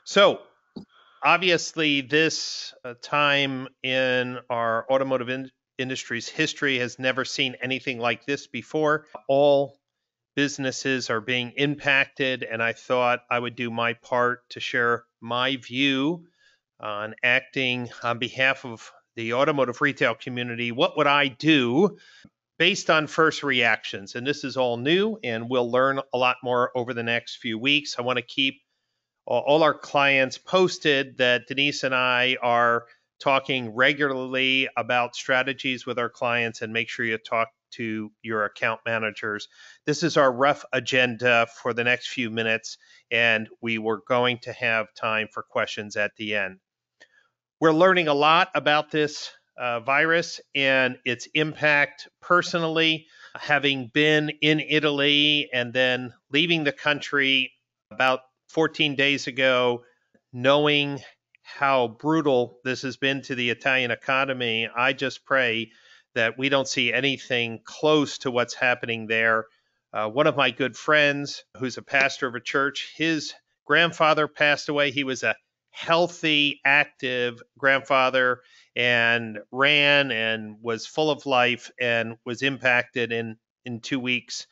So, obviously, this time in our automotive industry's history has never seen anything like this before. All businesses are being impacted, and I thought I would do my part to share my view on acting on behalf of the automotive retail community. What would I do based on first reactions? And this is all new, and we'll learn a lot more over the next few weeks. I want to keep all our clients posted that Denise and I are talking regularly about strategies with our clients, and make sure you talk to your account managers. This is our rough agenda for the next few minutes, and we were going to have time for questions at the end. We're learning a lot about this virus and its impact personally, having been in Italy and then leaving the country about 14 days ago, knowing how brutal this has been to the Italian economy. I just pray that we don't see anything close to what's happening there. One of my good friends, who's a pastor of a church, his grandfather passed away. He was a healthy, active grandfather and ran and was full of life and was impacted in 2 weeks.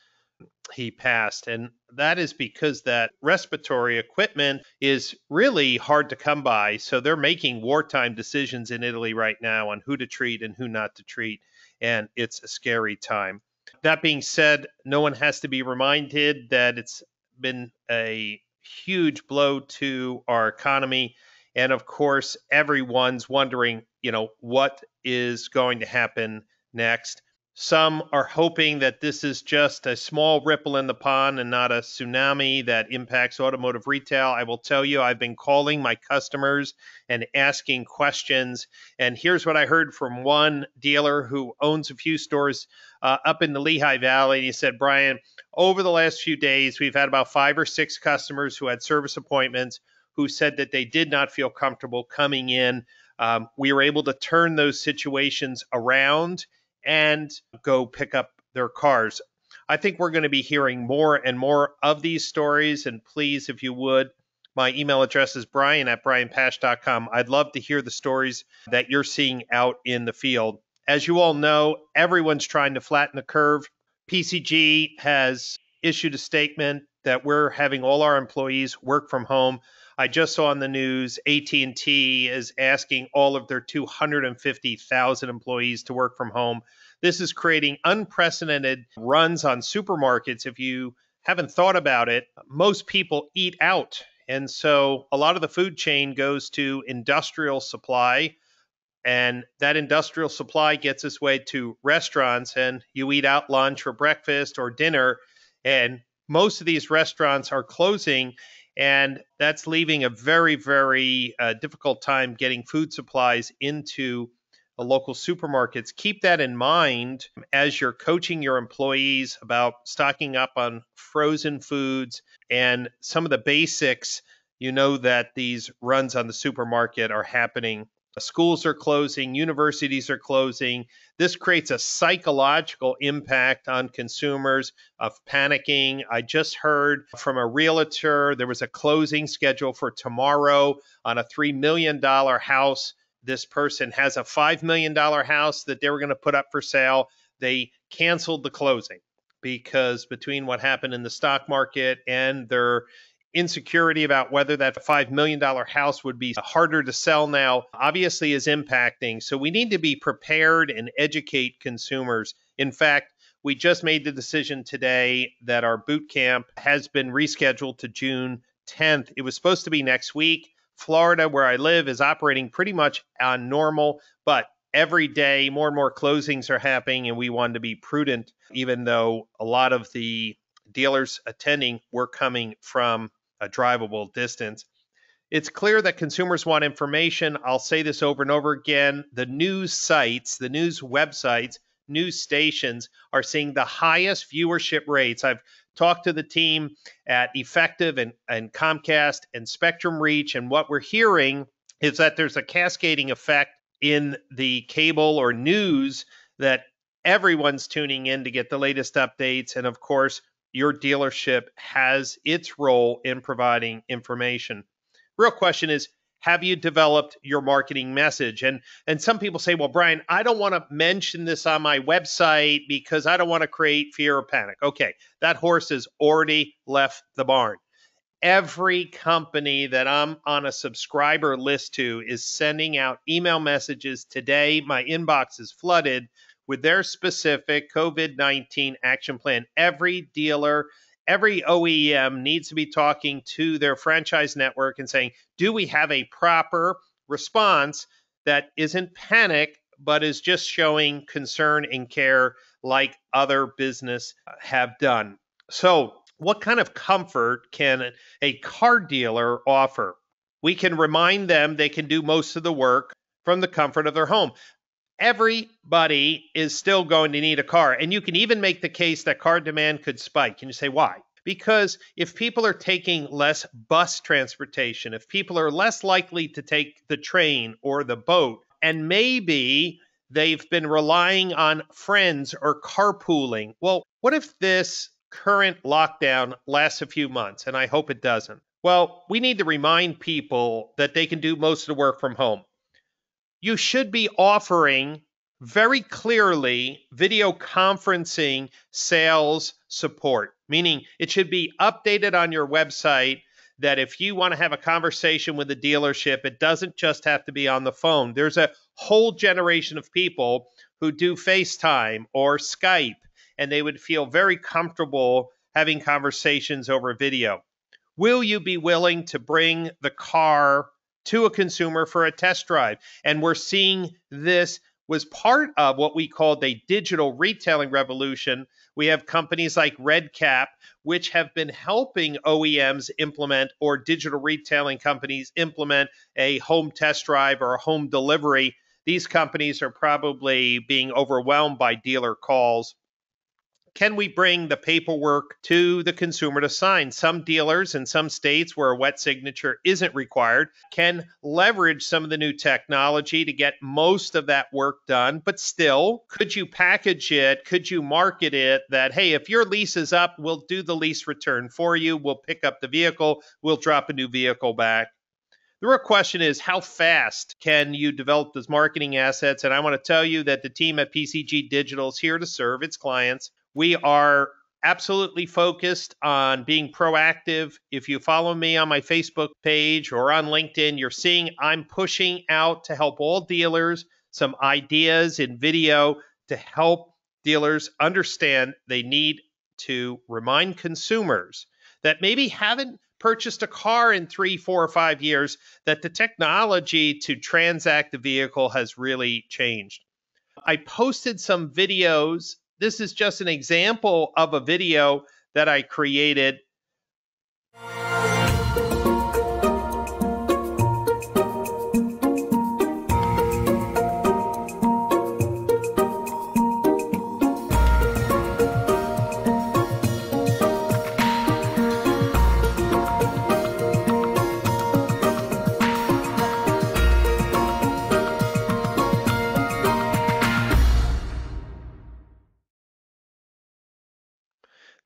He passed. And that is because that respiratory equipment is really hard to come by. So they're making wartime decisions in Italy right now on who to treat and who not to treat. And it's a scary time. That being said, no one has to be reminded that it's been a huge blow to our economy. And of course, everyone's wondering, what is going to happen next. Some are hoping that this is just a small ripple in the pond and not a tsunami that impacts automotive retail. I will tell you, I've been calling my customers and asking questions. And here's what I heard from one dealer who owns a few stores up in the Lehigh Valley. He said, Brian, over the last few days, we've had about 5 or 6 customers who had service appointments who said that they did not feel comfortable coming in. We were able to turn those situations around and go pick up their cars. I think we're going to be hearing more and more of these stories. And please, if you would, my email address is brian@brianpash.com. I'd love to hear the stories that you're seeing out in the field. As you all know, everyone's trying to flatten the curve. PCG has issued a statement that we're having all our employees work from home. I just saw on the news AT&T is asking all of their 250,000 employees to work from home. This is creating unprecedented runs on supermarkets. If you haven't thought about it, most people eat out. And so a lot of the food chain goes to industrial supply, and that industrial supply gets its way to restaurants, and you eat out lunch or breakfast or dinner, and most of these restaurants are closing. And that's leaving a very, very difficult time getting food supplies into the local supermarkets. Keep that in mind as you're coaching your employees about stocking up on frozen foods and some of the basics. You know that these runs on the supermarket are happening. Schools are closing, universities are closing. This creates a psychological impact on consumers of panicking. I just heard from a realtor there was a closing schedule for tomorrow on a $3 million house. This person has a $5 million house that they were going to put up for sale. They canceled the closing because between what happened in the stock market and their insecurity about whether that $5 million house would be harder to sell now obviously is impacting. So we need to be prepared and educate consumers. In fact, we just made the decision today that our boot camp has been rescheduled to June 10th. It was supposed to be next week. Florida, where I live, is operating pretty much on normal, but every day more and more closings are happening, and we wanted to be prudent, even though a lot of the dealers attending were coming from a drivable distance. It's clear that consumers want information. I'll say this over and over again. The news sites, the news websites, news stations are seeing the highest viewership rates. I've talked to the team at Effective and Comcast and Spectrum Reach, and what we're hearing is that there's a cascading effect in the cable or news that everyone's tuning in to get the latest updates. And of course, your dealership has its role in providing information. Real question is, have you developed your marketing message? And some people say, well, Brian, I don't want to mention this on my website because I don't want to create fear or panic. Okay, that horse has already left the barn. Every company that I'm on a subscriber list to is sending out email messages today. My inbox is flooded with their specific COVID-19 action plan. Every dealer, every OEM needs to be talking to their franchise network and saying, do we have a proper response that isn't panic, but is just showing concern and care like other business have done? So, what kind of comfort can a car dealer offer? We can remind them they can do most of the work from the comfort of their home. Everybody is still going to need a car. And you can even make the case that car demand could spike. Can you say why? Because if people are taking less bus transportation, if people are less likely to take the train or the boat, and maybe they've been relying on friends or carpooling, well, what if this current lockdown lasts a few months? And I hope it doesn't. Well, we need to remind people that they can do most of the work from home. You should be offering very clearly video conferencing sales support, meaning it should be updated on your website that if you want to have a conversation with the dealership, it doesn't just have to be on the phone. There's a whole generation of people who do FaceTime or Skype, and they would feel very comfortable having conversations over video. Will you be willing to bring the car to a consumer for a test drive? And we're seeing this was part of what we called a digital retailing revolution. We have companies like RedCap, which have been helping OEMs implement, or digital retailing companies implement, a home test drive or a home delivery. These companies are probably being overwhelmed by dealer calls. Can we bring the paperwork to the consumer to sign? Some dealers in some states where a wet signature isn't required can leverage some of the new technology to get most of that work done. But still, could you package it? Could you market it that, hey, if your lease is up, we'll do the lease return for you. We'll pick up the vehicle. We'll drop a new vehicle back. The real question is, how fast can you develop those marketing assets? And I want to tell you that the team at PCG Digital is here to serve its clients. We are absolutely focused on being proactive. If you follow me on my Facebook page or on LinkedIn, you're seeing I'm pushing out to help all dealers some ideas in video to help dealers understand they need to remind consumers that maybe haven't purchased a car in 3, 4, or 5 years, that the technology to transact the vehicle has really changed. I posted some videos. This is just an example of a video that I created.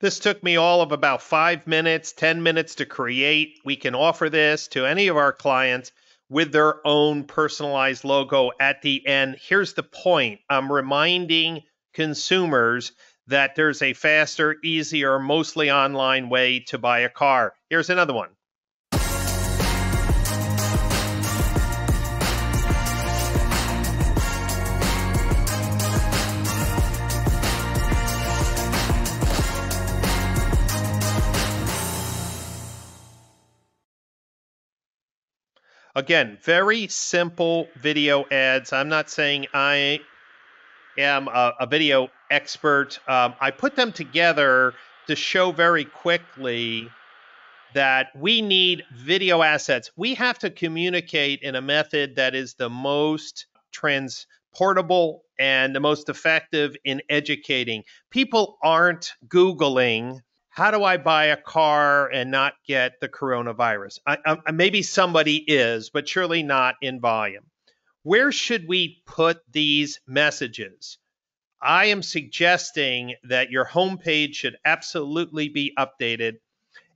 This took me all of about 5 minutes, 10 minutes to create. We can offer this to any of our clients with their own personalized logo at the end. Here's the point. I'm reminding consumers that there's a faster, easier, mostly online way to buy a car. Here's another one. Again, very simple video ads. I'm not saying I am a video expert. I put them together to show very quickly that we need video assets. We have to communicate in a method that is the most transportable and the most effective in educating. People aren't Googling, how do I buy a car and not get the coronavirus? Maybe somebody is, but surely not in volume. Where should we put these messages? I am suggesting that your homepage should absolutely be updated.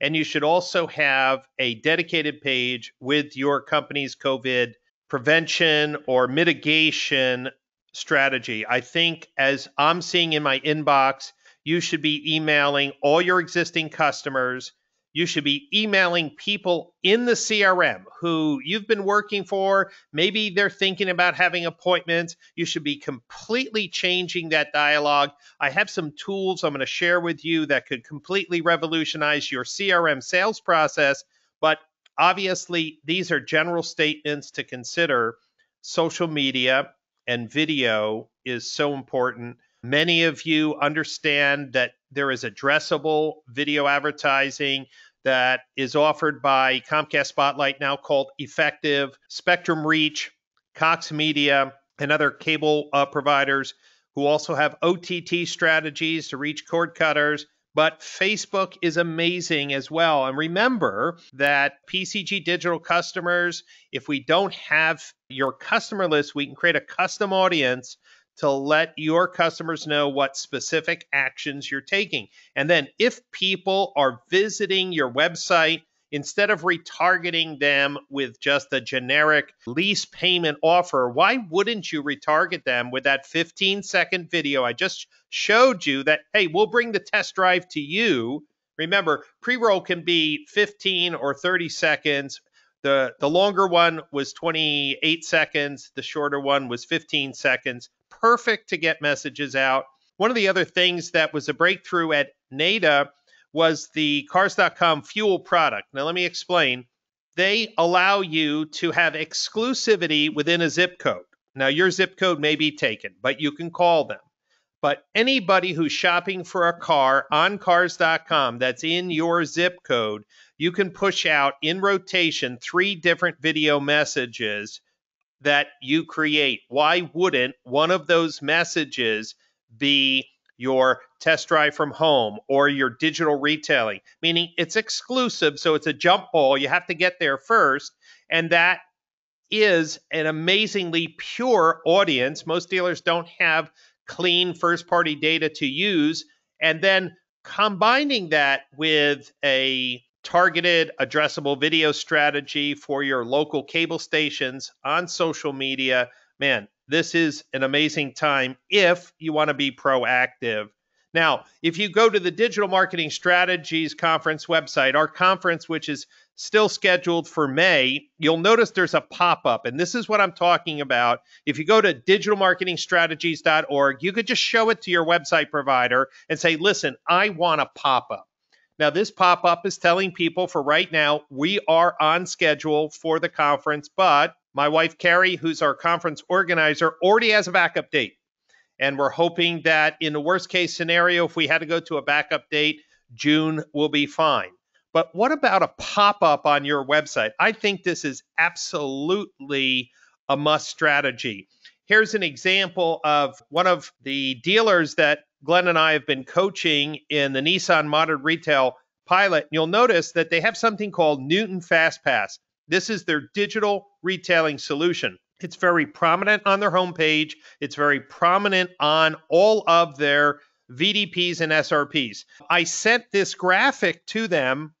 And you should also have a dedicated page with your company's COVID prevention or mitigation strategy. I think, as I'm seeing in my inbox, you should be emailing all your existing customers. You should be emailing people in the CRM who you've been working for. Maybe they're thinking about having appointments. You should be completely changing that dialogue. I have some tools I'm going to share with you that could completely revolutionize your CRM sales process. But obviously, these are general statements to consider. Social media and video is so important. Many of you understand that there is addressable video advertising that is offered by Comcast Spotlight, now called Effective, Spectrum Reach, Cox Media, and other cable providers who also have OTT strategies to reach cord cutters. But Facebook is amazing as well. And remember that PCG Digital customers, if we don't have your customer list, we can create a custom audience to let your customers know what specific actions you're taking. And then if people are visiting your website, instead of retargeting them with just a generic lease payment offer, why wouldn't you retarget them with that 15-second video I just showed you that, hey, we'll bring the test drive to you. Remember, pre-roll can be 15 or 30 seconds. The longer one was 28 seconds. The shorter one was 15 seconds. Perfect to get messages out. One of the other things that was a breakthrough at NADA was the Cars.com fuel product. Now, let me explain. They allow you to have exclusivity within a zip code. Now, your zip code may be taken, but you can call them. But anybody who's shopping for a car on Cars.com that's in your zip code, you can push out in rotation 3 different video messages that you create. Why wouldn't one of those messages be your test drive from home or your digital retailing? Meaning it's exclusive, so it's a jump ball. You have to get there first. And that is an amazingly pure audience. Most dealers don't have clean first-party data to use. And then combining that with a targeted addressable video strategy for your local cable stations on social media, man, this is an amazing time if you want to be proactive. Now, if you go to the Digital Marketing Strategies Conference website, our conference, which is still scheduled for May, you'll notice there's a pop-up, and this is what I'm talking about. If you go to digitalmarketingstrategies.org, you could just show it to your website provider and say, listen, I want a pop-up. Now, this pop-up is telling people for right now, we are on schedule for the conference, but my wife, Carrie, who's our conference organizer, already has a backup date. And we're hoping that in the worst case scenario, if we had to go to a backup date, June will be fine. But what about a pop-up on your website? I think this is absolutely a must strategy. Here's an example of one of the dealers that Glenn and I have been coaching in the Nissan Modern Retail pilot. You'll notice that they have something called Newton FastPass. This is their digital retailing solution. It's very prominent on their homepage. It's very prominent on all of their VDPs and SRPs. I sent this graphic to them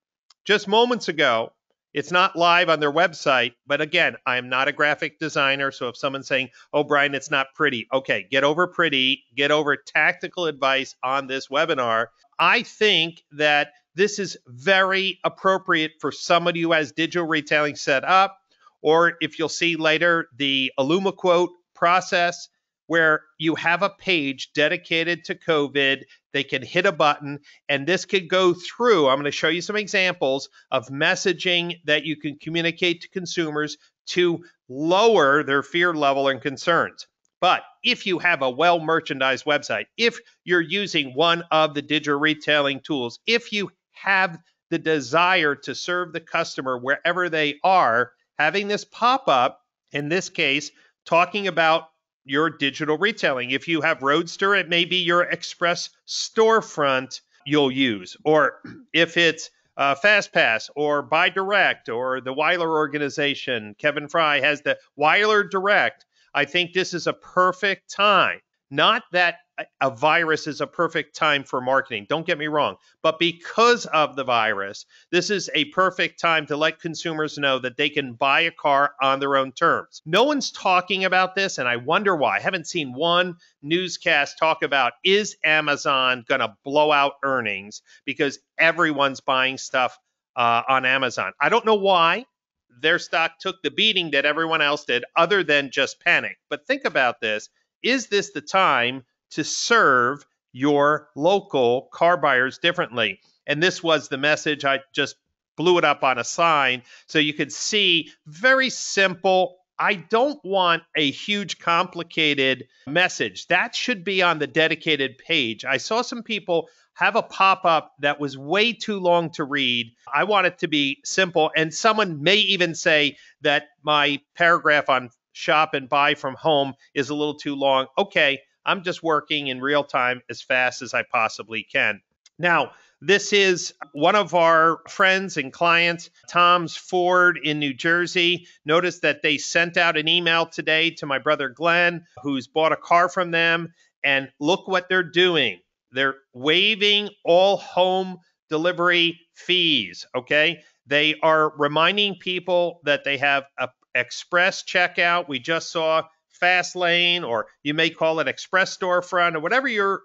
just moments ago. It's not live on their website, but again, I'm not a graphic designer, so if someone's saying, oh, Brian, it's not pretty, okay, get over pretty, get over tactical advice on this webinar. I think that this is very appropriate for somebody who has digital retailing set up, or if you'll see later, the IllumaQuote process, where you have a page dedicated to COVID. They can hit a button, and this could go through. I'm going to show you some examples of messaging that you can communicate to consumers to lower their fear level and concerns. But if you have a well-merchandised website, if you're using one of the digital retailing tools, if you have the desire to serve the customer wherever they are, having this pop up, in this case, talking about your digital retailing. If you have Roadster, it may be your express storefront you'll use. Or if it's FastPass or Buy Direct or the Weiler organization, Kevin Fry has the Weiler Direct. I think this is a perfect time. Not that a virus is a perfect time for marketing. Don't get me wrong. But because of the virus, this is a perfect time to let consumers know that they can buy a car on their own terms. No one's talking about this, and I wonder why. I haven't seen one newscast talk about, is Amazon going to blow out earnings because everyone's buying stuff on Amazon? I don't know why their stock took the beating that everyone else did, other than just panic. But think about this. Is this the time to serve your local car buyers differently? And this was the message. I just blew it up on a sign so you could see, very simple. I don't want a huge complicated message. That should be on the dedicated page. I saw some people have a pop-up that was way too long to read. I want it to be simple. And someone may even say that my paragraph on shop and buy from home is a little too long. Okay, I'm just working in real time as fast as I possibly can. Now, this is one of our friends and clients, Tom's Ford in New Jersey. Notice that they sent out an email today to my brother Glenn, who's bought a car from them. And look what they're doing. They're waiving all home delivery fees, okay? They are reminding people that they have a express checkout. We just saw Fast Lane, or you may call it Express Storefront, or whatever your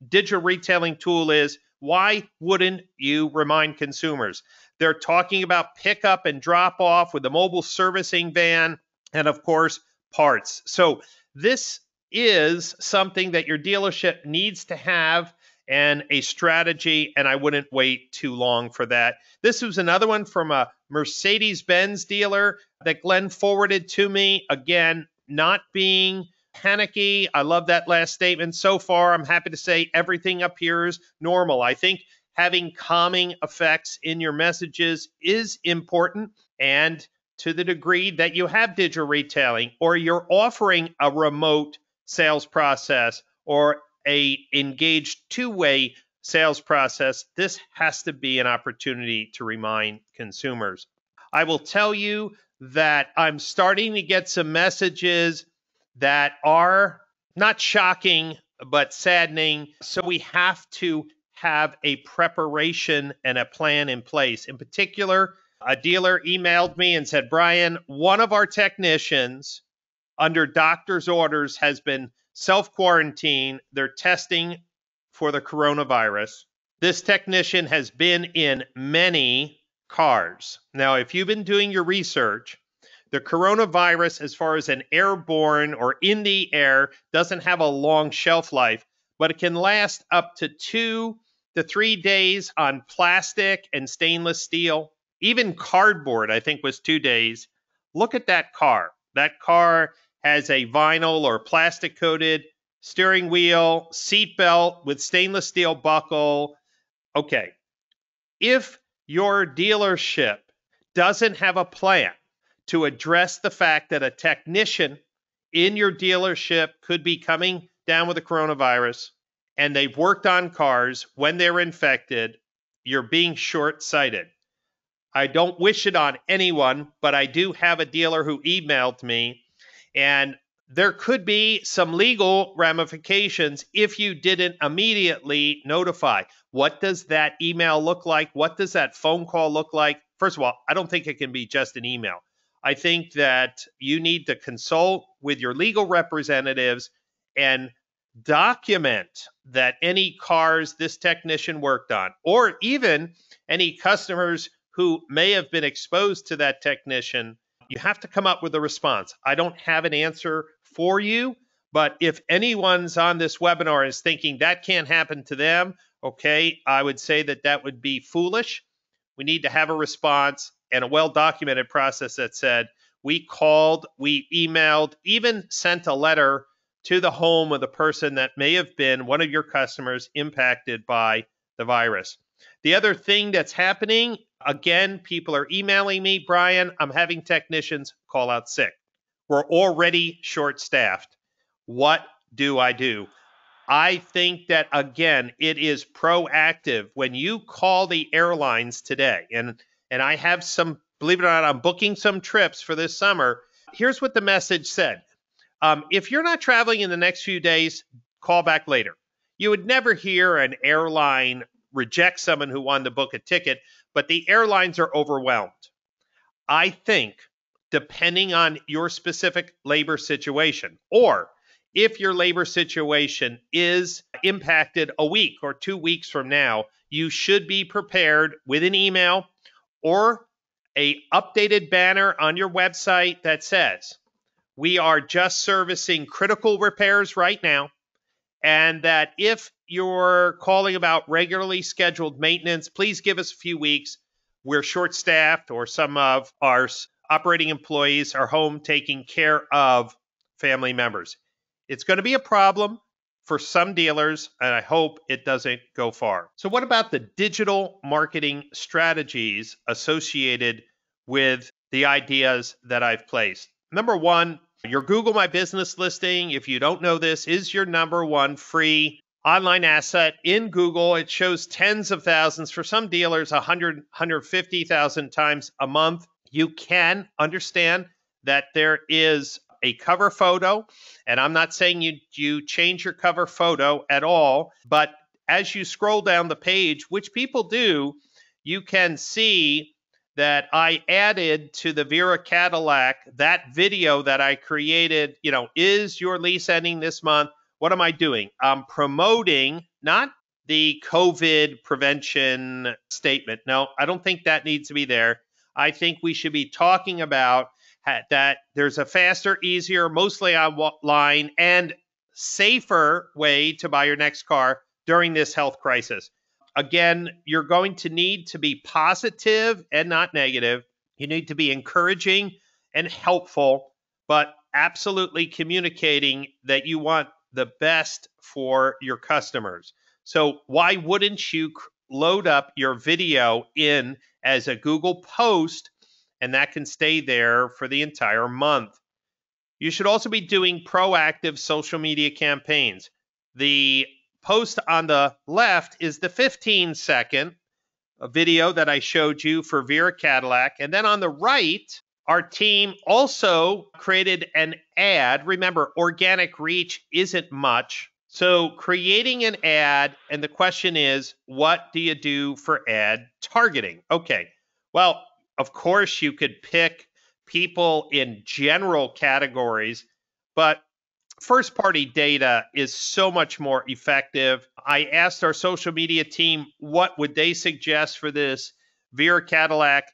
digital retailing tool is. Why wouldn't you remind consumers? They're talking about pickup and drop off with a mobile servicing van, and of course, parts. So this is something that your dealership needs to have, and a strategy, and I wouldn't wait too long for that. This was another one from a Mercedes-Benz dealer that Glenn forwarded to me. Again, not being panicky. I love that last statement. So far, I'm happy to say everything appears normal. I think having calming effects in your messages is important, and to the degree that you have digital retailing, or you're offering a remote sales process, or a engaged two-way sales process, this has to be an opportunity to remind consumers. I will tell you that I'm starting to get some messages that are not shocking, but saddening. So we have to have a preparation and a plan in place. In particular, a dealer emailed me and said, Brian, one of our technicians under doctor's orders has been self-quarantine. They're testing for the coronavirus. This technician has been in many cars. Now, if you've been doing your research, the coronavirus, as far as an airborne or in the air, doesn't have a long shelf life, but it can last up to 2 to 3 days on plastic and stainless steel. Even cardboard, I think, was 2 days. Look at that car. That car has a vinyl or plastic coated steering wheel, seat belt with stainless steel buckle. Okay, if your dealership doesn't have a plan to address the fact that a technician in your dealership could be coming down with the coronavirus, and they've worked on cars when they're infected, you're being short-sighted. I don't wish it on anyone, but I do have a dealer who emailed me, and there could be some legal ramifications if you didn't immediately notify. What does that email look like? What does that phone call look like? First of all, I don't think it can be just an email. I think that you need to consult with your legal representatives and document that any cars this technician worked on, or even any customers who may have been exposed to that technician. You have to come up with a response. I don't have an answer for you, but if anyone's on this webinar and is thinking that can't happen to them, okay, I would say that that would be foolish. We need to have a response and a well-documented process that said, we called, we emailed, even sent a letter to the home of the person that may have been one of your customers impacted by the virus. The other thing that's happening, again, people are emailing me, Brian, I'm having technicians call out sick. We're already short-staffed. What do I do? I think that, again, it is proactive. When you call the airlines today, and I have some, believe it or not, I'm booking some trips for this summer. Here's what the message said. If you're not traveling in the next few days, call back later. You would never hear an airline reject someone who wanted to book a ticket, but the airlines are overwhelmed. I think, depending on your specific labor situation, or if your labor situation is impacted a week or 2 weeks from now, you should be prepared with an email or a updated banner on your website that says, we are just servicing critical repairs right now, and that if you're calling about regularly scheduled maintenance, please give us a few weeks. We're short-staffed, or some of our operating employees are home taking care of family members. It's going to be a problem for some dealers, and I hope it doesn't go far. So what about the digital marketing strategies associated with the ideas that I've placed? Number one, your Google My Business listing, if you don't know this, is your number one free online asset in Google. It shows tens of thousands, for some dealers, 100, 150,000 times a month. You can understand that there is a cover photo, and I'm not saying you change your cover photo at all, but as you scroll down the page, which people do, you can see that I added to the Vera Cadillac that video that I created. Is your lease ending this month? What am I doing? I'm promoting not the COVID prevention statement. No, I don't think that needs to be there. I think we should be talking about that there's a faster, easier, mostly online, and safer way to buy your next car during this health crisis. Again, you're going to need to be positive and not negative. You need to be encouraging and helpful, but absolutely communicating that you want the best for your customers. So why wouldn't you load up your video in as a Google post, and that can stay there for the entire month? You should also be doing proactive social media campaigns. The post on the left is the 15-second video that I showed you for Vera Cadillac. And then on the right, our team also created an ad. Remember, organic reach isn't much. So creating an ad, and the question is, what do you do for ad targeting? Okay, well, of course, you could pick people in general categories, but first-party data is so much more effective. I asked our social media team what would they suggest for this Vera Cadillac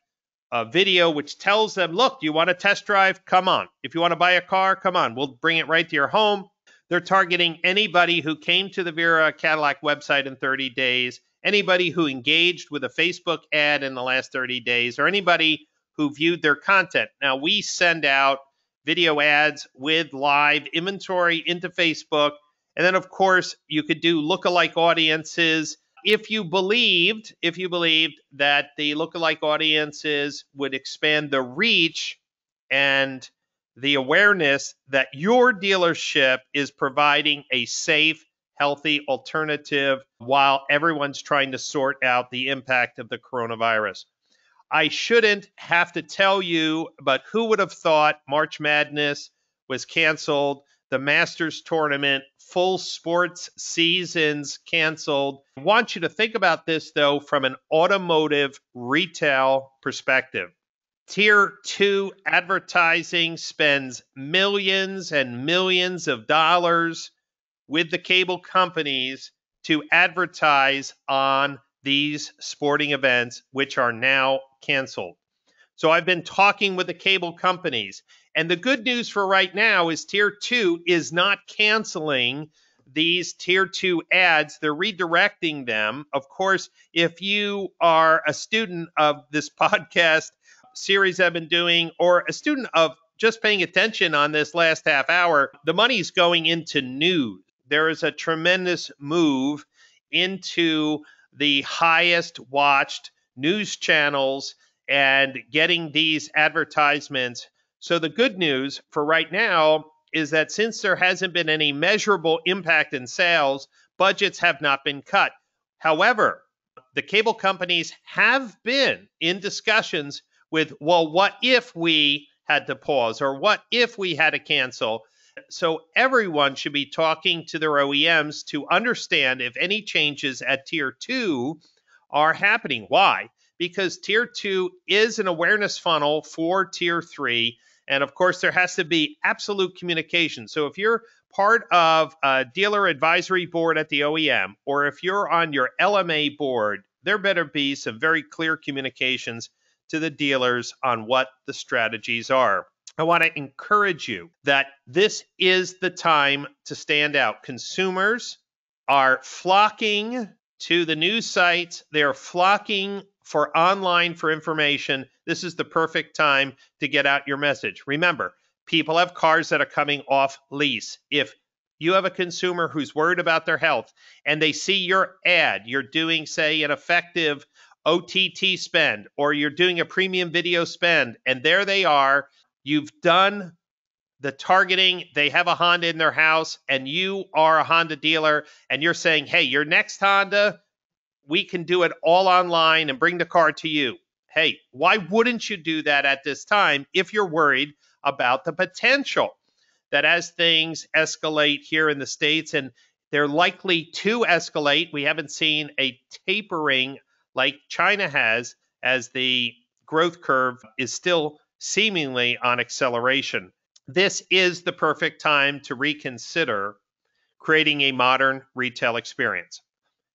video, which tells them, look, do you want to test drive? Come on. If you want to buy a car, come on. We'll bring it right to your home. They're targeting anybody who came to the Vera Cadillac website in 30 days, anybody who engaged with a Facebook ad in the last 30 days, or anybody who viewed their content. Now, we send out video ads with live inventory into Facebook. And then, of course, you could do lookalike audiences. If you believed that the lookalike audiences would expand the reach and the awareness that your dealership is providing a safe, healthy alternative while everyone's trying to sort out the impact of the coronavirus. I shouldn't have to tell you, but who would have thought March Madness was canceled, the Masters tournament, full sports seasons canceled? I want you to think about this, though, from an automotive retail perspective. Tier 2 advertising spends millions and millions of dollars with the cable companies to advertise on these sporting events, which are now canceled. So I've been talking with the cable companies, and the good news for right now is Tier 2 is not canceling these Tier 2 ads. They're redirecting them. Of course, if you are a student of this podcast series I've been doing, or a student of just paying attention on this last half hour, the money's going into news. There is a tremendous move into the highest watched news channels and getting these advertisements. So the good news for right now is that since there hasn't been any measurable impact in sales, budgets have not been cut. However, the cable companies have been in discussions with, well, what if we had to pause, or what if we had to cancel? So everyone should be talking to their OEMs to understand if any changes at tier 2 are happening. Why? Because tier 2 is an awareness funnel for tier 3. And of course, there has to be absolute communication. So if you're part of a dealer advisory board at the OEM, or if you're on your LMA board, there better be some very clear communications to the dealers on what the strategies are. I want to encourage you that this is the time to stand out. Consumers are flocking to the news sites. They are flocking for online for information. This is the perfect time to get out your message. Remember, people have cars that are coming off lease. If you have a consumer who's worried about their health and they see your ad, you're doing, say, an effective OTT spend, or you're doing a premium video spend, and there they are, you've done the targeting, they have a Honda in their house, and you are a Honda dealer, and you're saying, hey, your next Honda, we can do it all online and bring the car to you. Hey, why wouldn't you do that at this time if you're worried about the potential that as things escalate here in the States, and they're likely to escalate, we haven't seen a tapering like China has, as the growth curve is still seemingly on acceleration. This is the perfect time to reconsider creating a modern retail experience.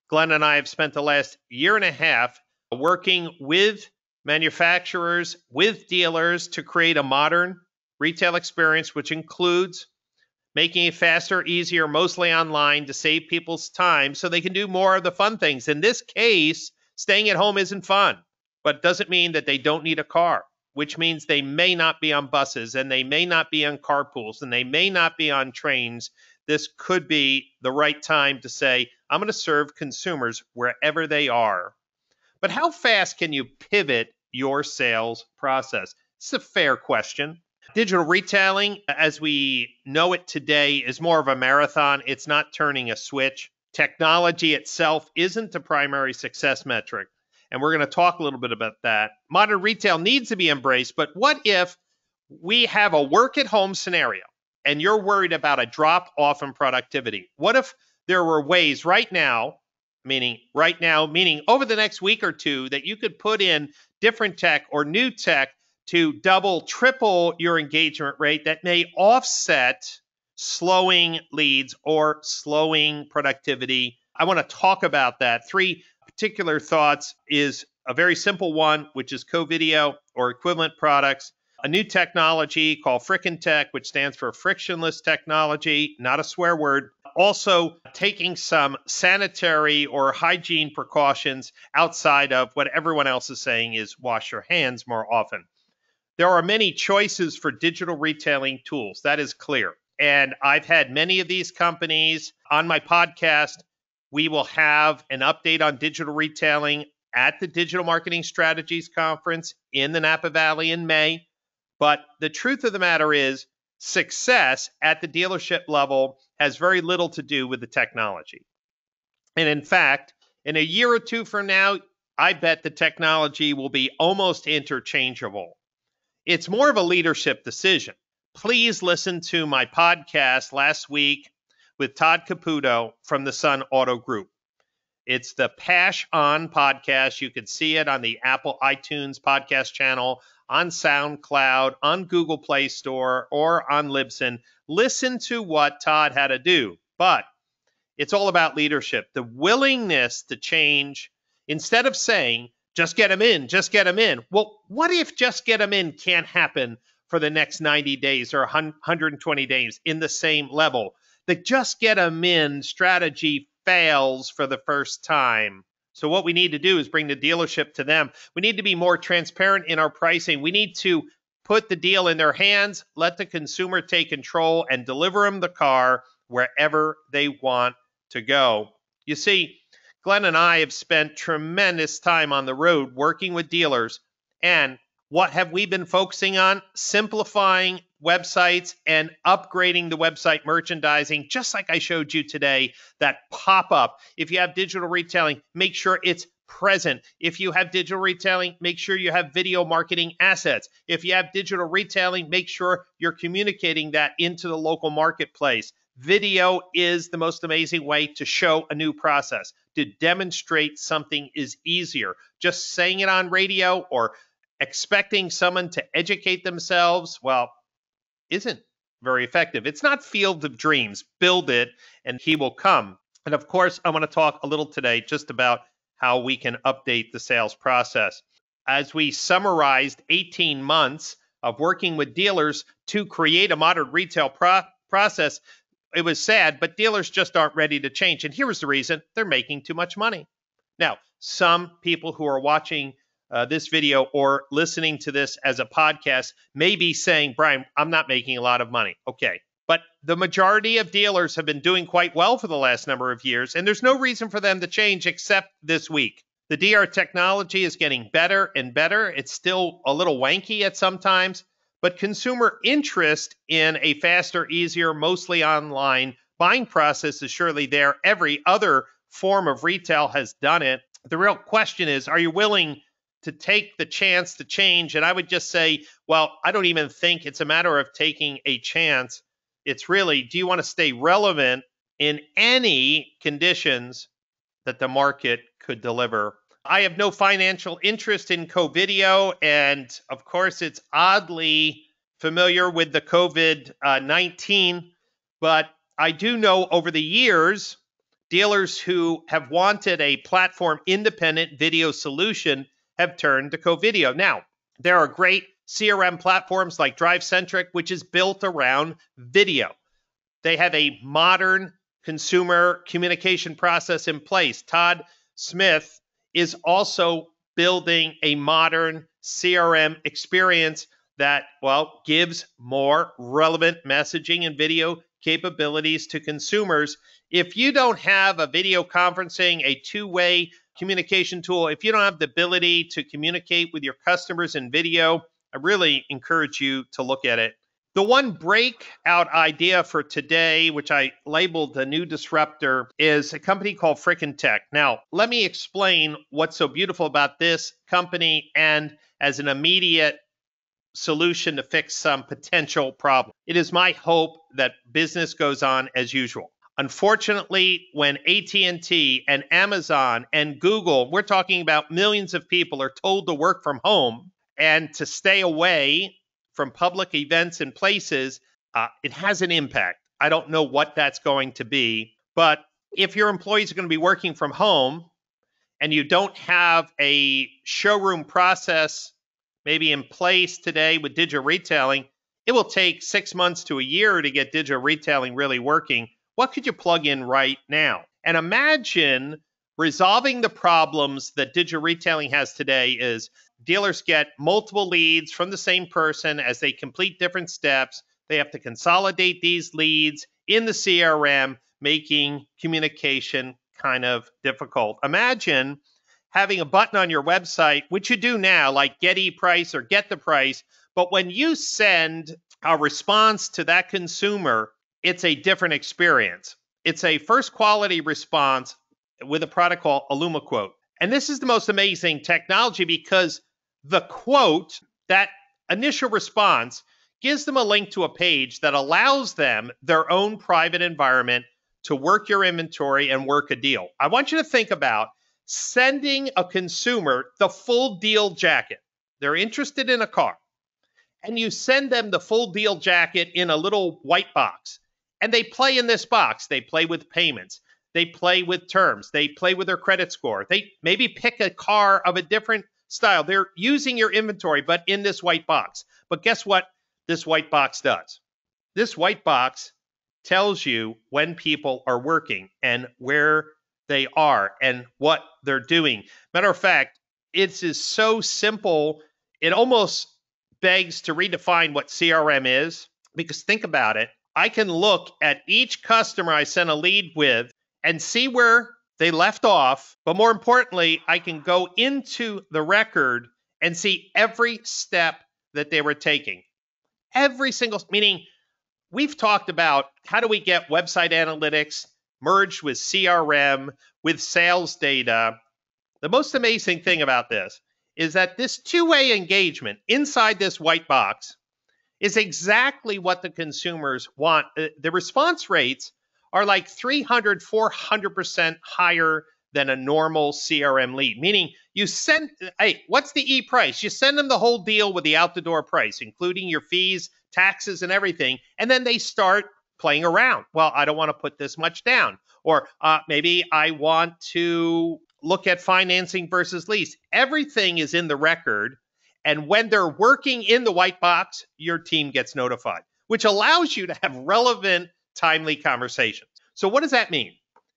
Glenn and I have spent the last year and a half working with manufacturers, with dealers to create a modern retail experience, which includes making it faster, easier, mostly online to save people's time so they can do more of the fun things. In this case, staying at home isn't fun, but it doesn't mean that they don't need a car, which means they may not be on buses and they may not be on carpools and they may not be on trains. This could be the right time to say, I'm going to serve consumers wherever they are. But how fast can you pivot your sales process? It's a fair question. Digital retailing, as we know it today, is more of a marathon. It's not turning a switch. Technology itself isn't the primary success metric. And we're going to talk a little bit about that. Modern retail needs to be embraced, but what if we have a work-at-home scenario and you're worried about a drop-off in productivity? What if there were ways right now, meaning over the next week or two, that you could put in different tech or new tech to double, triple your engagement rate that may offset slowing leads or slowing productivity? I want to talk about that. 3 particular thoughts is a very simple one, which is co-video or equivalent products, a new technology called Frickin' Tech, which stands for frictionless technology, not a swear word. Also, taking some sanitary or hygiene precautions outside of what everyone else is saying is wash your hands more often. There are many choices for digital retailing tools. That is clear. And I've had many of these companies on my podcast. We will have an update on digital retailing at the Digital Marketing Strategies Conference in the Napa Valley in May. But the truth of the matter is, success at the dealership level has very little to do with the technology. And in fact, in a year or two from now, I bet the technology will be almost interchangeable. It's more of a leadership decision. Please listen to my podcast last week with Todd Caputo from the Sun Auto Group. It's the Pash On podcast. You can see it on the Apple iTunes podcast channel, on SoundCloud, on Google Play Store, or on Libsyn. Listen to what Todd had to do. But it's all about leadership, the willingness to change. Instead of saying, just get them in, just get them in. Well, what if just get them in can't happen for the next 90 days or 120 days in the same level? The just get them in strategy fails for the first time. So what we need to do is bring the dealership to them. We need to be more transparent in our pricing. We need to put the deal in their hands, let the consumer take control, and deliver them the car wherever they want to go. You see, Glenn and I have spent tremendous time on the road working with dealers. And what have we been focusing on? Simplifying websites and upgrading the website merchandising, just like I showed you today, that pop-up. If you have digital retailing, make sure it's present. If you have digital retailing, make sure you have video marketing assets. If you have digital retailing, make sure you're communicating that into the local marketplace. Video is the most amazing way to show a new process. To demonstrate something is easier. Just saying it on radio or expecting someone to educate themselves, well, isn't very effective. It's not Field of Dreams. Build it and he will come. And of course, I want to talk a little today just about how we can update the sales process. As we summarized 18 months of working with dealers to create a modern retail process, it was sad, but dealers just aren't ready to change. And here was the reason: they're making too much money. Now, some people who are watching this video or listening to this as a podcast may be saying, Brian, I'm not making a lot of money. Okay. But the majority of dealers have been doing quite well for the last number of years, and there's no reason for them to change except this week. The DR technology is getting better and better. It's still a little wanky at some times, but consumer interest in a faster, easier, mostly online buying process is surely there. Every other form of retail has done it. The real question is, are you willing to take the chance to change? And I would just say, well, I don't even think it's a matter of taking a chance. It's really, do you want to stay relevant in any conditions that the market could deliver? I have no financial interest in co-video, and of course, it's oddly familiar with the COVID-19, but I do know over the years, dealers who have wanted a platform-independent video solution have turned to co-video. Now, there are great CRM platforms like DriveCentric, which is built around video. They have a modern consumer communication process in place. Todd Smith is also building a modern CRM experience that, well, gives more relevant messaging and video capabilities to consumers. If you don't have a video conferencing, a two-way communication tool, if you don't have the ability to communicate with your customers in video, I really encourage you to look at it. The one breakout idea for today, which I labeled the new disruptor, is a company called Frickin' Tech. Now, let me explain what's so beautiful about this company and as an immediate solution to fix some potential problem. It is my hope that business goes on as usual. Unfortunately, when AT&T and Amazon and Google, we're talking about millions of people, are told to work from home and to stay away from public events and places, it has an impact. I don't know what that's going to be, but if your employees are going to be working from home and you don't have a showroom process maybe in place today with digital retailing, it will take 6 months to a year to get digital retailing really working. What could you plug in right now? And imagine resolving the problems that digital retailing has today is dealers get multiple leads from the same person as they complete different steps. They have to consolidate these leads in the CRM, making communication kind of difficult. Imagine having a button on your website, which you do now, like get e-price or get the price. But when you send a response to that consumer, it's a different experience. It's a first quality response with a product called IllumiQuote. And this is the most amazing technology because the quote, that initial response, gives them a link to a page that allows them their own private environment to work your inventory and work a deal. I want you to think about sending a consumer the full deal jacket. They're interested in a car, and you send them the full deal jacket in a little white box. And they play in this box. They play with payments. They play with terms. They play with their credit score. They maybe pick a car of a different style. They're using your inventory, but in this white box. But guess what this white box does? This white box tells you when people are working and where they are and what they're doing. Matter of fact, it is so simple, it almost begs to redefine what CRM is, because think about it. I can look at each customer I sent a lead with and see where they left off. But more importantly, I can go into the record and see every step that they were taking. Every single, meaning we've talked about how do we get website analytics merged with CRM, with sales data. The most amazing thing about this is that this two-way engagement inside this white box is exactly what the consumers want. The response rates are like 300, 400% higher than a normal CRM lead, meaning you send, hey, what's the e-price? You send them the whole deal with the out-the-door price, including your fees, taxes, and everything, and then they start playing around. Well, I don't want to put this much down, or maybe I want to look at financing versus lease. Everything is in the record. And when they're working in the white box, your team gets notified, which allows you to have relevant, timely conversations. So what does that mean?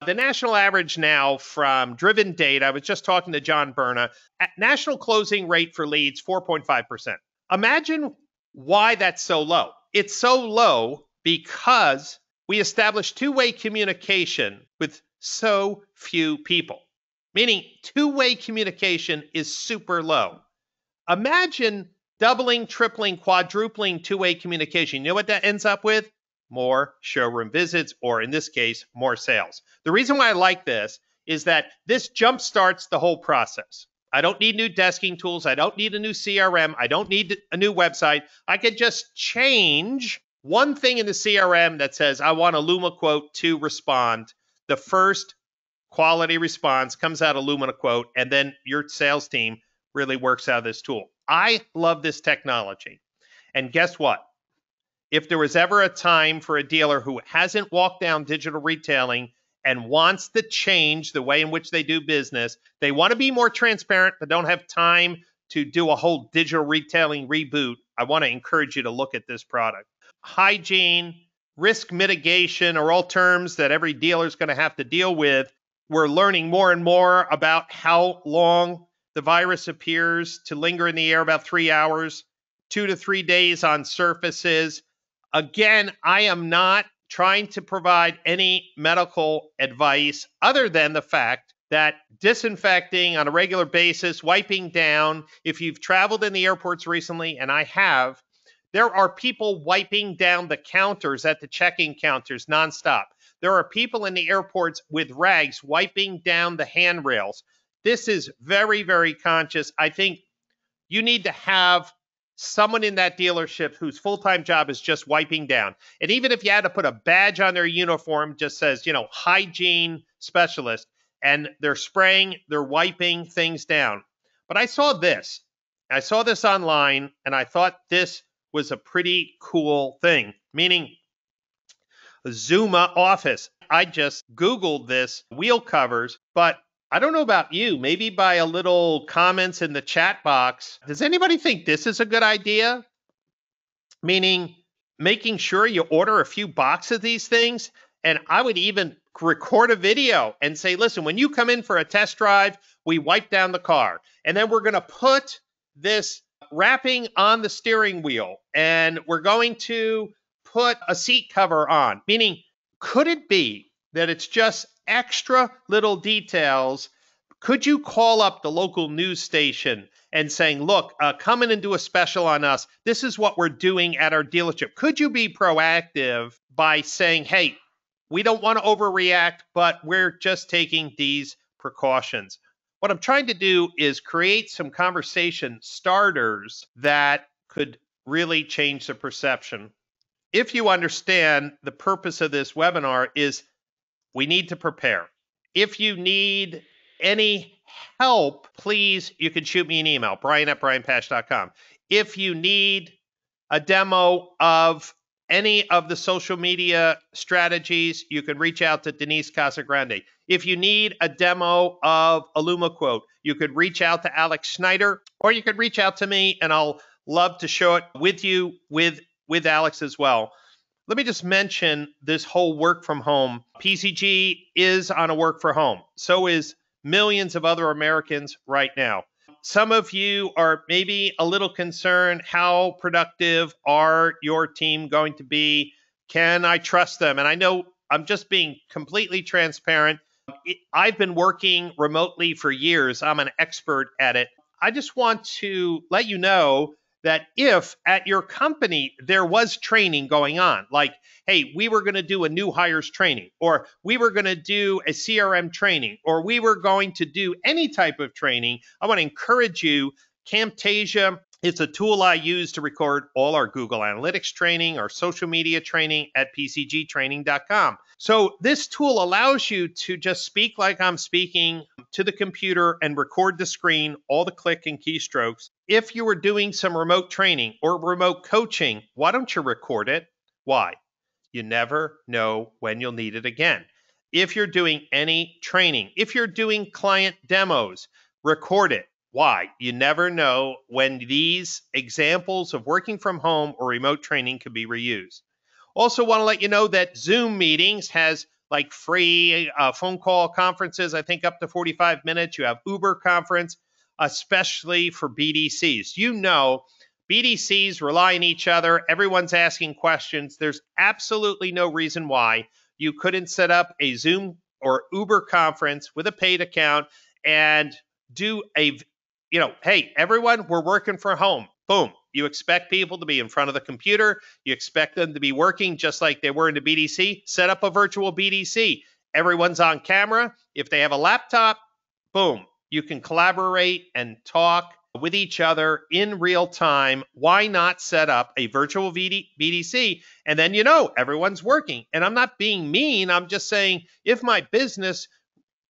The national average now from driven data, I was just talking to John Berna, at national closing rate for leads, 4.5%. Imagine why that's so low. It's so low because we established two-way communication with so few people, meaning two-way communication is super low. Imagine doubling, tripling, quadrupling two-way communication. You know what that ends up with? More showroom visits, or in this case, more sales. The reason why I like this is that this jumpstarts the whole process. I don't need new desking tools. I don't need a new CRM. I don't need a new website. I could just change one thing in the CRM that says, I want a Luma quote to respond. The first quality response comes out of Luma quote, and then your sales team really works out of this tool. I love this technology. And guess what? If there was ever a time for a dealer who hasn't walked down digital retailing and wants to change the way in which they do business, they want to be more transparent, but don't have time to do a whole digital retailing reboot, I want to encourage you to look at this product. Hygiene, risk mitigation are all terms that every dealer is going to have to deal with. We're learning more and more about how long the virus appears to linger in the air, about 3 hours, 2 to 3 days on surfaces. Again, I am not trying to provide any medical advice other than the fact that disinfecting on a regular basis, wiping down, if you've traveled in the airports recently, and I have, there are people wiping down the counters at the check-in counters nonstop. There are people in the airports with rags wiping down the handrails. This is very, very conscious. I think you need to have someone in that dealership whose full-time job is just wiping down. And even if you had to put a badge on their uniform, just says, hygiene specialist, and they're spraying, they're wiping things down. But I saw this. I saw this online, and I thought this was a pretty cool thing, meaning Zuma Office. I just Googled this, wheel covers, but I don't know about you, maybe by a little comments in the chat box. Does anybody think this is a good idea? Meaning making sure you order a few boxes of these things. And I would even record a video and say, listen, when you come in for a test drive, we wipe down the car. And then we're going to put this wrapping on the steering wheel. And we're going to put a seat cover on. Meaning, could it be that it's just extra little details? Could you call up the local news station and saying, look, come in and do a special on us. This is what we're doing at our dealership. Could you be proactive by saying, hey, we don't want to overreact, but we're just taking these precautions? What I'm trying to do is create some conversation starters that could really change the perception. If you understand, the purpose of this webinar is we need to prepare. If you need any help, please, you can shoot me an email, brian@brianpash.com. If you need a demo of any of the social media strategies, you can reach out to Denise Casagrande. If you need a demo of a Luma quote, you could reach out to Alex Schneider, or you could reach out to me, and I'll love to show it with you, with Alex as well. Let me just mention this whole work from home. PCG is on a work from home. So is millions of other Americans right now. Some of you are maybe a little concerned. How productive are your team going to be? Can I trust them? And I know I'm just being completely transparent. I've been working remotely for years. I'm an expert at it. I just want to let you know that if at your company there was training going on, like, hey, we were going to do a new hires training, or we were going to do a CRM training, or we were going to do any type of training, I want to encourage you. Camtasia, it's a tool I use to record all our Google Analytics training, our social media training at pcgtraining.com. So this tool allows you to just speak like I'm speaking to the computer and record the screen, all the click and keystrokes. If you were doing some remote training or remote coaching, why don't you record it? Why? You never know when you'll need it again. If you're doing any training, if you're doing client demos, record it. Why? You never know when these examples of working from home or remote training could be reused. Also want to let you know that Zoom meetings has like free phone call conferences, I think up to 45 minutes. You have Uber conference, especially for BDCs. You know, BDCs rely on each other. Everyone's asking questions. There's absolutely no reason why you couldn't set up a Zoom or Uber conference with a paid account and do a, hey, everyone, we're working from home. Boom. You expect people to be in front of the computer. You expect them to be working just like they were in the BDC. Set up a virtual BDC. Everyone's on camera. If they have a laptop, boom, you can collaborate and talk with each other in real time. Why not set up a virtual BDC? And then, everyone's working. And I'm not being mean. I'm just saying if my business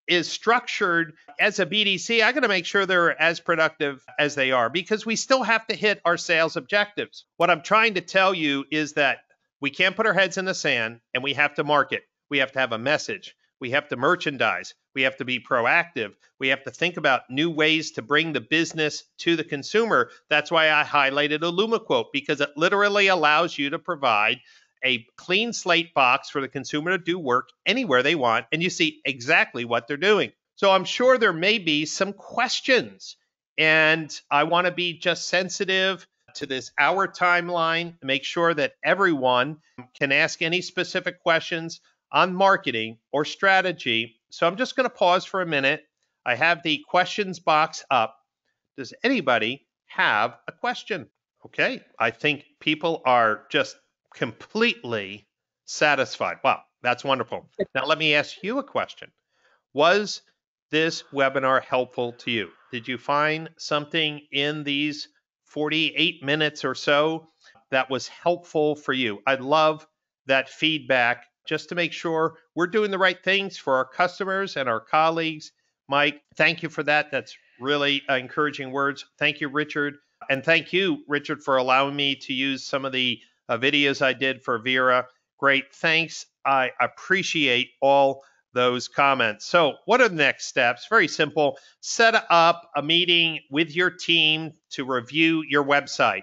is structured as a BDC, I got to make sure they're as productive as they are, because we still have to hit our sales objectives. What I'm trying to tell you is that we can't put our heads in the sand, and we have to market. We have to have a message. We have to merchandise. We have to be proactive. We have to think about new ways to bring the business to the consumer. That's why I highlighted a LumaQuote, because it literally allows you to provide a clean slate box for the consumer to do work anywhere they want, and you see exactly what they're doing. So I'm sure there may be some questions, and I want to be just sensitive to this hour timeline, make sure that everyone can ask any specific questions on marketing or strategy. So I'm just going to pause for a minute. I have the questions box up. Does anybody have a question? Okay, I think people are just completely satisfied. Wow, that's wonderful. Now let me ask you a question. Was this webinar helpful to you? Did you find something in these 48 minutes or so that was helpful for you? I'd love that feedback just to make sure we're doing the right things for our customers and our colleagues. Mike, thank you for that. That's really encouraging words. Thank you, Richard. And thank you, Richard, for allowing me to use some of the videos I did for Vera. Great. Thanks. I appreciate all those comments. So what are the next steps? Very simple. Set up a meeting with your team to review your website,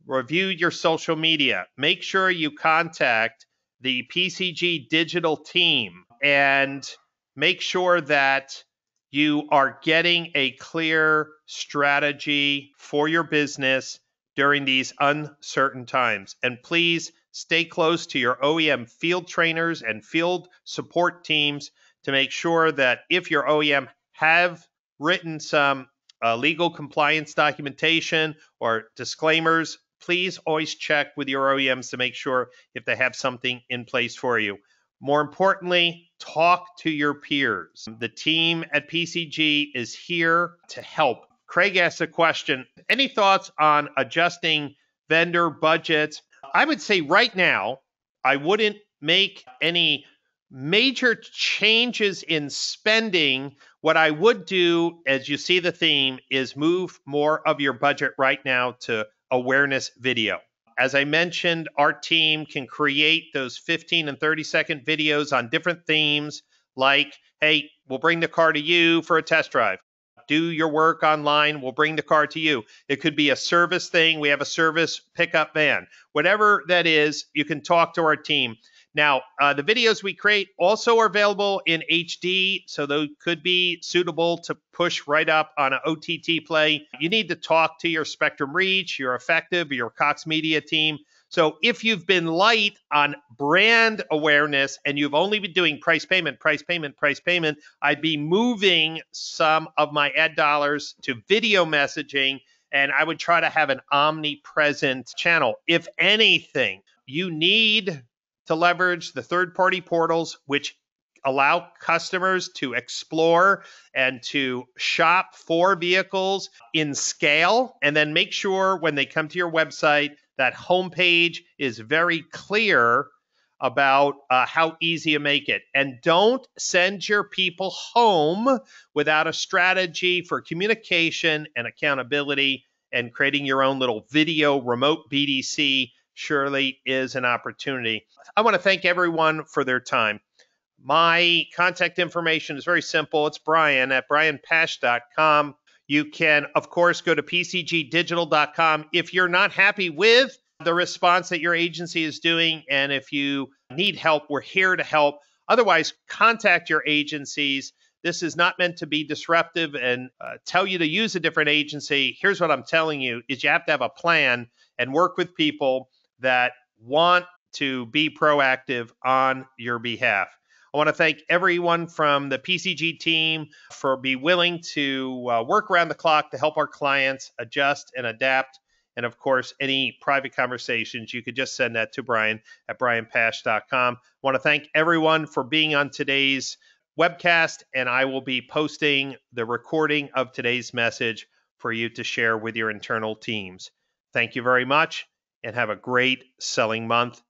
review your social media. Make sure you contact the PCG digital team and make sure that you are getting a clear strategy for your business during these uncertain times. And please stay close to your OEM field trainers and field support teams to make sure that if your OEM have written some legal compliance documentation or disclaimers, please always check with your OEMs to make sure if they have something in place for you. More importantly, talk to your peers. The team at PCG is here to help. Craig asked a question. Any thoughts on adjusting vendor budgets? I would say right now, I wouldn't make any major changes in spending. What I would do, as you see the theme, is move more of your budget right now to awareness video. As I mentioned, our team can create those 15 and 30-second videos on different themes, like, hey, we'll bring the car to you for a test drive. Do your work online, we'll bring the car to you. It could be a service thing. We have a service pickup van. Whatever that is, you can talk to our team. Now, the videos we create also are available in HD, so those could be suitable to push right up on an OTT play. You need to talk to your Spectrum Reach, your Effective, your Cox Media team. So if you've been light on brand awareness and you've only been doing price payment, I'd be moving some of my ad dollars to video messaging and I would try to have an omnipresent channel. If anything, you need to leverage the third-party portals, which allow customers to explore and to shop for vehicles in scale, and then make sure when they come to your website, that homepage is very clear about how easy you make it. And don't send your people home without a strategy for communication and accountability, and creating your own little video remote BDC surely is an opportunity. I want to thank everyone for their time. My contact information is very simple. It's Brian at brianpash.com. You can, of course, go to pcgdigital.com. If you're not happy with the response that your agency is doing, and if you need help, we're here to help. Otherwise, contact your agencies. This is not meant to be disruptive and tell you to use a different agency. Here's what I'm telling you is you have to have a plan and work with people that want to be proactive on your behalf. I want to thank everyone from the PCG team for being willing to work around the clock to help our clients adjust and adapt. And of course, any private conversations, you could just send that to Brian at brianpash.com. I want to thank everyone for being on today's webcast, and I will be posting the recording of today's message for you to share with your internal teams. Thank you very much, and have a great selling month.